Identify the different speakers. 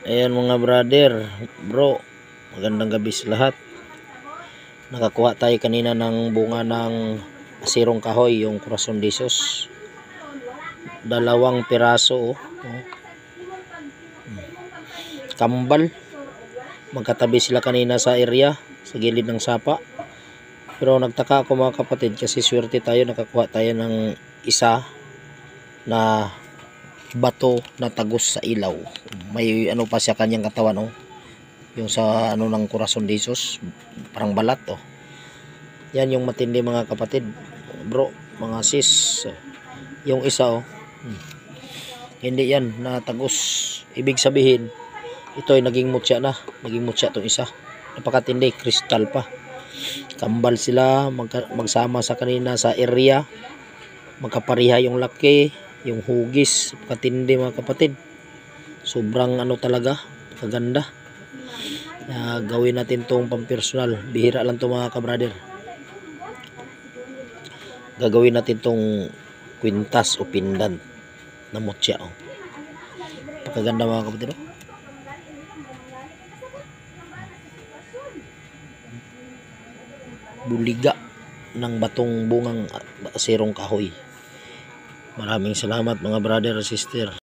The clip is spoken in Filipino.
Speaker 1: Ayan mga brother, bro, magandang gabi sa lahat. Nakakuha tayo kanina ng bunga ng asirong kahoy, yung Corazon de Jesus. 2 piraso, kambal. Magkatabi sila kanina sa area, sa gilid ng sapa. Pero nagtaka ako mga kapatid kasi swerte tayo, nakakuha tayo ng isa na bato na tagos sa ilaw. May ano pa siya kanyang katawan, yung sa ano ng Corazon de Jesus, parang balat. Yan yung matindi mga kapatid, bro, mga sis. Yung isa hindi yan natagos. Ibig sabihin ito ay naging mutya na, naging mutya tong isa. Napakatindi, kristal pa. Kambal sila, magsama sa kanina sa area, magkapariha yung laki, yung hugis. Napakatindi mga kapatid, sobrang ano talaga, kaganda. Gawin natin tong pampersonal, bihira lang to mga kabrader. Gagawin natin tong kwintas o pindan na mutya. Napakaganda mga kapatid. Buliga ng batong bungang asirong kahoy. Maraming salamat mga brother at sister.